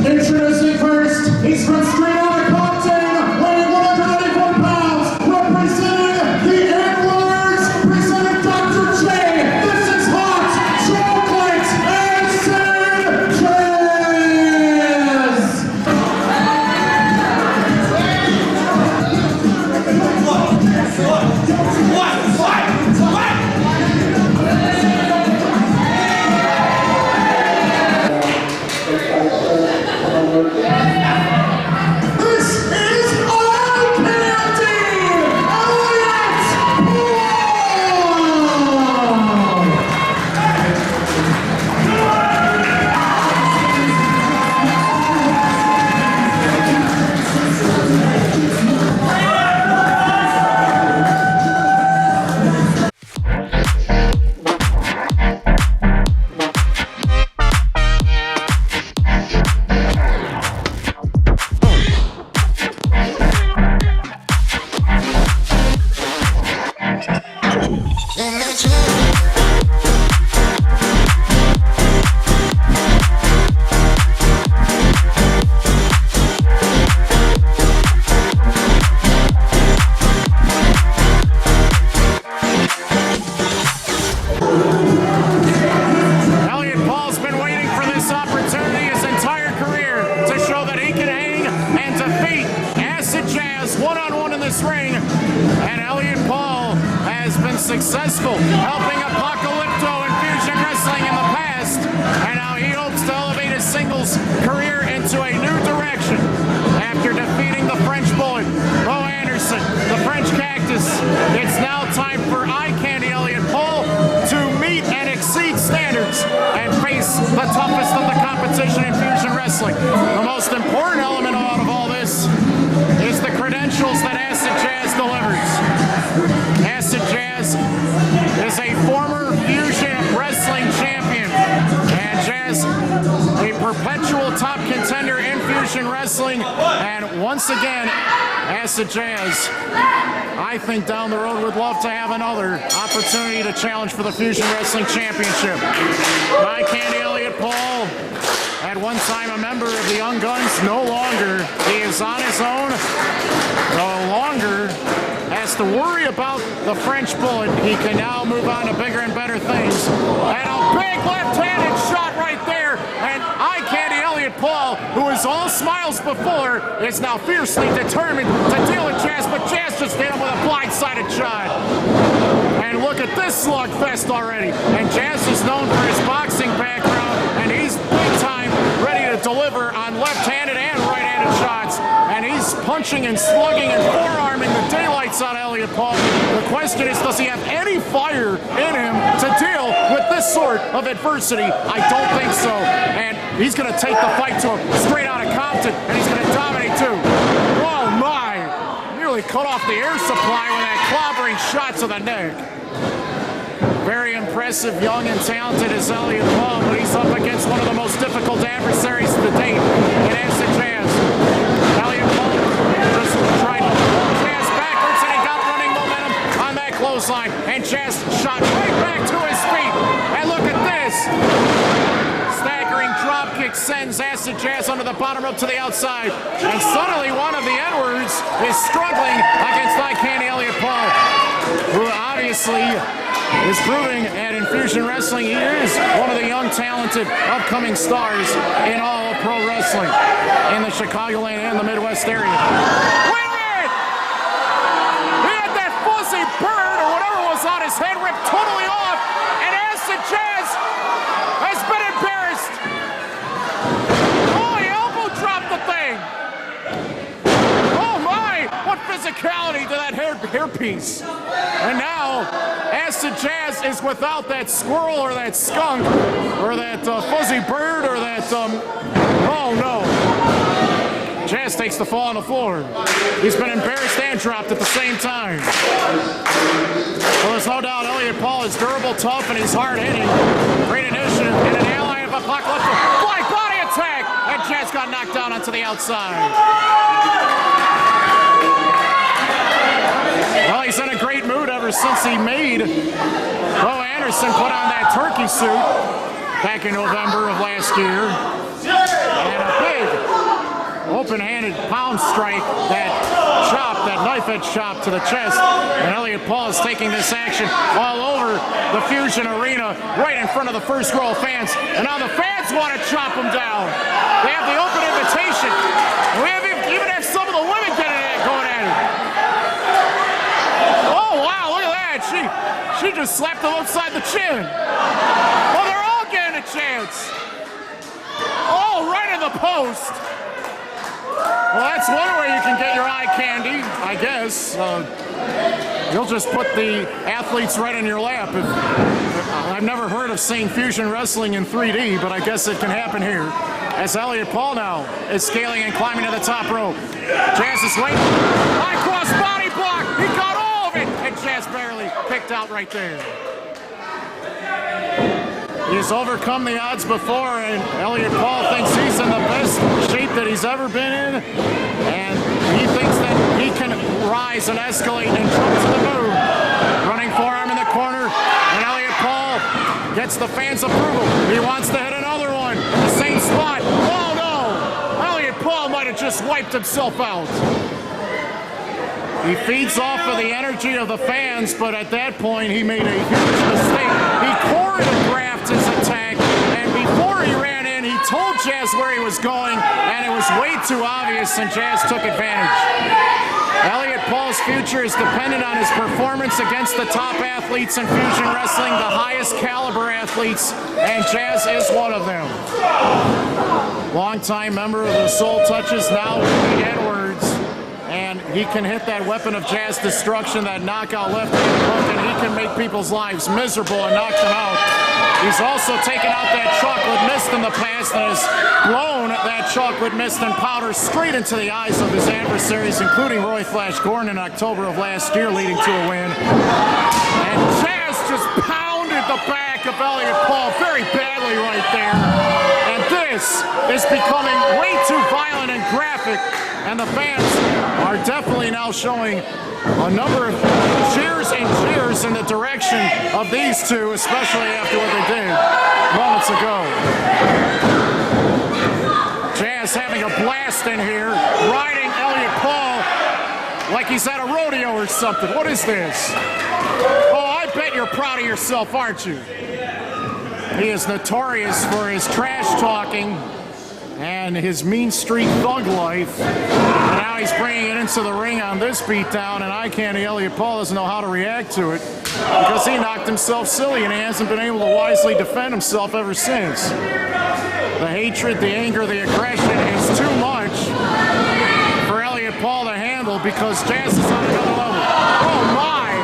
Introducing first, he's from straight out of Compton, weighing 194 pounds, representing the NWOrds, presenting Dr. J. This is hot chocolate acid jazz. This is all Candy Elliot Elliot Paul's been waiting for this opportunity his entire career to show that he can hang and defeat Acid Jaz one-on-one in this ring. And Elliot Paul has been successful helping Apocalypto in Fusion Wrestling in the past. And now he hopes to elevate his singles career into a new direction. After defeating the French Bullet, Bo Anderson, the French Cactus, it's now time for Candy Elliot Paul to meet and exceed standards and face the toughest of the competition in Fusion Wrestling. The most important element out of all this is the credentials that Acid Jaz delivers. Acid Jaz is a former Fusion Wrestling champion, and Jaz a perpetual top contender in Fusion Wrestling. And once again, Acid Jaz, I think down the road would love to have another opportunity to challenge for the Fusion Wrestling Championship. Candy Elliot Paul, at one time a member of the Young Guns, no longer. He is on his own, no longer has to worry about the French Bullet. He can now move on to bigger and better things. And a big left-handed shot right there. And Candy Elliot Paul, who was all smiles before, is now fiercely determined to deal with Jaz, but Jaz just hit him with a blindsided shot. And look at this slugfest already. And Jaz is known for his boxing background, and he's big time ready to deliver on left-handed and right-handed shots. And he's punching and slugging and forearming the daylights out of Elliot Paul. The question is, does he have any fire in him to deal with this sort of adversity? I don't think so. And he's going to take the fight to him straight out of Compton, and he's going to dominate too. Oh my! Nearly cut off the air supply with that clobbering shot to the neck. Very impressive, young and talented as Elliot Paul, but he's up against one of the most difficult adversaries to date in Acid Jaz. Elliot Paul just tried to pull Jaz backwards, and he got running momentum on that clothesline. And Jaz shot right back to his feet. And look at this. Staggering dropkick sends Acid Jaz under the bottom rope to the outside. And suddenly one of the NWOrds is struggling against Candy Elliot Paul, who obviously is proving that in Fusion Wrestling he is one of the young, talented, upcoming stars in all of pro wrestling in the Chicagoland and the Midwest area. Wait a minute! He had that fuzzy bird or whatever was on his head ripped totally off, and Acid Jaz has been embarrassed. Oh, he elbow dropped the thing. Oh my! What physicality to that hairpiece. And now Acid Jaz is without that squirrel or that skunk or that fuzzy bird or that, oh no. Jaz takes the fall on the floor. He's been embarrassed and dropped at the same time. Well, there's no doubt Elliot Paul is durable, tough, and he's hard-hitting. Great initiative and an ally of Apocalypto. Flying body attack! And Jaz got knocked down onto the outside. Well, he's in a great mood ever since he made Bo Anderson put on that turkey suit back in November of last year. And a big open-handed pound strike, that chop, that knife edge chop to the chest. And Elliot Paul is taking this action all over the Fusion Arena, right in front of the first row of fans. And now the fans want to chop him down. They have the open invitation. We even have some of the women going at it. Oh, wow, look at that. She just slapped him upside the chin. Well, they're all getting a chance. Oh, right in the post. Well, that's one way you can get your eye candy, I guess. You'll just put the athletes right in your lap. I've never heard of seeing fusion wrestling in 3D, but I guess it can happen here. As Elliot Paul now is scaling and climbing to the top rope. Jaz is waiting. High cross body block. He got all of it. And Jaz barely picked out right there. He's overcome the odds before, and Elliot Paul thinks he's in the best shape that he's ever been in, and he thinks that he can rise and escalate and jump to the moon. Running forearm in the corner, and Elliot Paul gets the fans' approval. He wants to hit another one. The same spot. Oh no! Elliot Paul might have just wiped himself out. He feeds off of the energy of the fans, but at that point he made a huge mistake. He choreographed his attack, and before he ran in, he told Jaz where he was going, and it was way too obvious, and Jaz took advantage. Elliot Paul's future is dependent on his performance against the top athletes in fusion wrestling, the highest caliber athletes, and Jaz is one of them. Longtime member of the Soul Touches, now with the NWOrds. And he can hit that weapon of Jaz destruction, that knockout left hook, and he can make people's lives miserable and knock them out. He's also taken out that chocolate mist in the past and has blown that chocolate mist and powder straight into the eyes of his adversaries, including Roy Flash Gordon in October of last year, leading to a win. And Jaz just pounded the back of Elliot Paul very badly right there. And this is becoming way too violent and graphic. And the fans are definitely now showing a number of cheers and cheers in the direction of these two, especially after what they did moments ago. Jaz having a blast in here, riding Elliot Paul like he's at a rodeo or something. What is this? Oh, I bet you're proud of yourself, aren't you? He is notorious for his trash talking and his mean street thug life. And now he's bringing it into the ring on this beatdown, and eye candy Elliot Paul doesn't know how to react to it because he knocked himself silly and he hasn't been able to wisely defend himself ever since. The hatred, the anger, the aggression is too much for Elliot Paul to handle because Jaz is on another level. Oh my!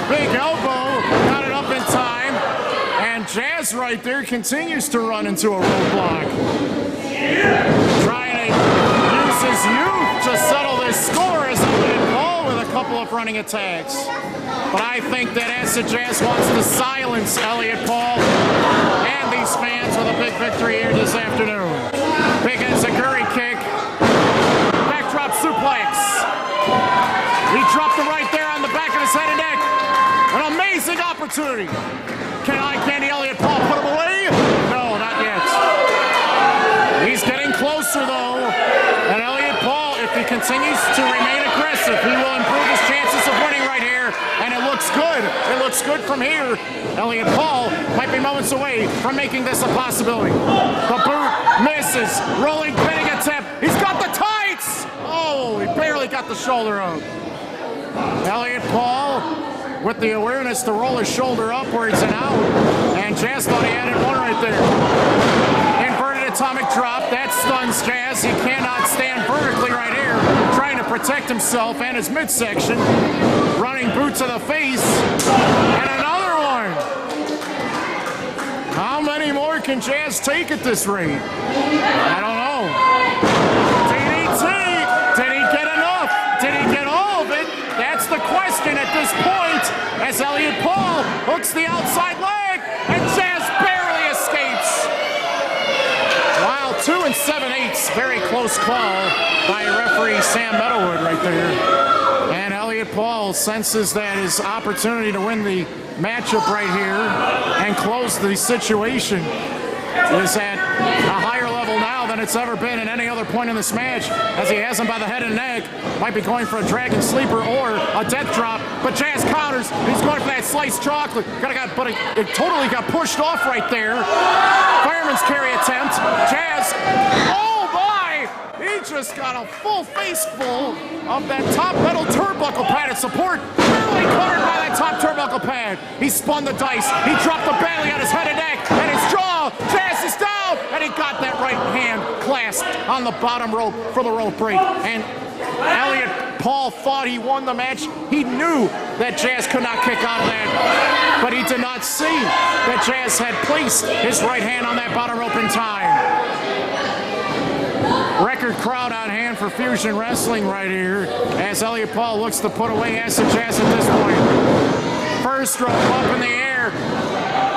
Big elbow, got it up in time. And Jaz right there continues to run into a roadblock. Trying to use his youth to settle this score as Elliot Paul with a couple of running attacks. But I think that Acid Jaz wants to silence Elliot Paul and these fans with a big victory here this afternoon. Big enziguri kick. Backdrop suplex. He dropped it right there on the back of his head and neck. An amazing opportunity. Can Candy Elliot Paul put him away? No, not yet. He's getting closer, though. And Elliot Paul, if he continues to remain aggressive, he will improve his chances of winning right here. And it looks good. It looks good from here. Elliot Paul might be moments away from making this a possibility. The boot misses. Rolling pinning attempt. He's got the tights. Oh, he barely got the shoulder up. Elliot Paul with the awareness to roll his shoulder upwards and out. And Jaz thought he had it one right there. Inverted atomic drop. That stuns Jaz. He cannot stand vertically right here. Trying to protect himself and his midsection. Running boot to the face. And another one. How many more can Jaz take at this rate? I don't know. DDT. Did he get enough? Did he get all of it? That's the question at this point, as Elliot Paul hooks the outside leg, and Jaz barely escapes. Wow, 2 7/8, very close call by referee Sam Meadowood right there. And Elliot Paul senses that his opportunity to win the matchup right here and close the situation is at a higher level now than it's ever been at any other point in this match, as he has him by the head and neck. Might be going for a dragon sleeper or a death drop, but Jaz counters. He's going for that sliced chocolate. But it totally got pushed off right there. Fireman's carry attempt. Jaz, oh my! He just got a full face full of that top metal turnbuckle pad at support. Barely covered by that top turnbuckle pad. He spun the dice. He dropped the belly on his head and neck and his jaw. Jaz is down, and he got that right hand clasped on the bottom rope for the rope break. And Elliot Paul thought he won the match. He knew that Jaz could not kick out of that, but he did not see that Jaz had placed his right hand on that bottom rope in time. Record crowd on hand for Fusion Wrestling right here, as Elliot Paul looks to put away Acid Jaz at this point. First rope up in the air.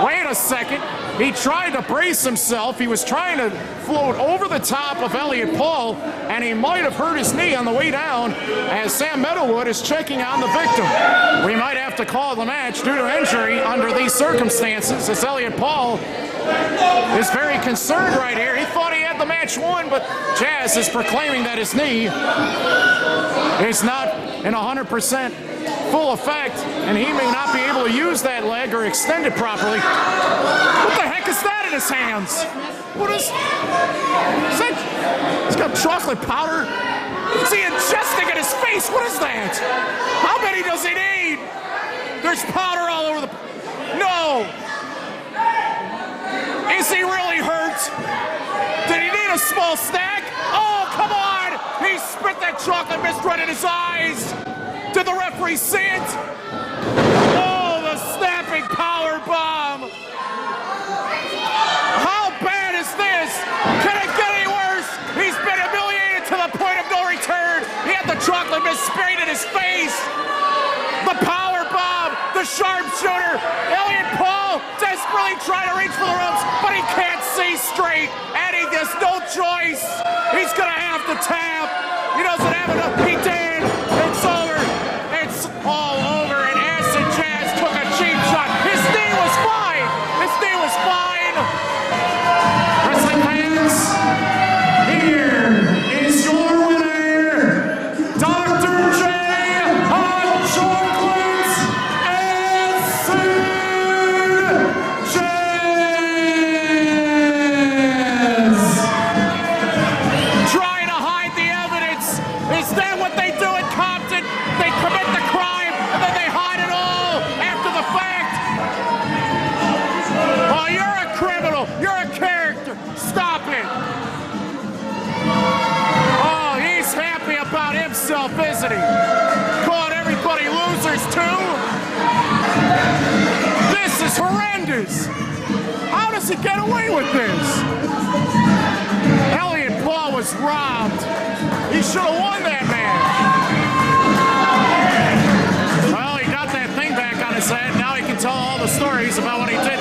Wait a second. He tried to brace himself. He was trying to float over the top of Elliot Paul, and he might have hurt his knee on the way down, as Sam Meadowood is checking on the victim. We might have to call the match due to injury under these circumstances, as Elliot Paul is very concerned right here. He thought he had the match won, but Jaz is proclaiming that his knee is not in 100% full effect, and he may not be able to use that leg or extend it properly. What the heck is that in his hands? What is that? He's got chocolate powder. Is he ingesting in his face? What is that? How many does he need? There's powder all over the... No! Is he really hurt? Did he need a small snack? Oh, come on! He spit that chocolate mist right in his eyes! Did the referee see it? Oh, the snapping power bomb! How bad is this? Can it get any worse? He's been humiliated to the point of no return. He had the chocolate mist sprayed in his face. The power bomb, the sharpshooter. Elliot Paul desperately trying to reach for the ropes, but he can't see straight, and he has no choice. He's gonna have to tap. He doesn't have enough. He did. It's over. It's all over, and Acid Jaz took a cheap shot. His knee was fine. His knee was fine. Wrestling fans, here is your winner, Dr. J on Chocolate Acid Jaz. Trying to hide the evidence. Is that what they do in Compton? They commit the crime and then they hide it all after the fact. Oh, you're a criminal. You're a character. Stop it. Oh, he's happy about himself, isn't he? Calling everybody losers too? This is horrendous. How does he get away with this? Elliot Paul was robbed. He should have won that match. Well, he got that thing back on his head. Now he can tell all the stories about what he did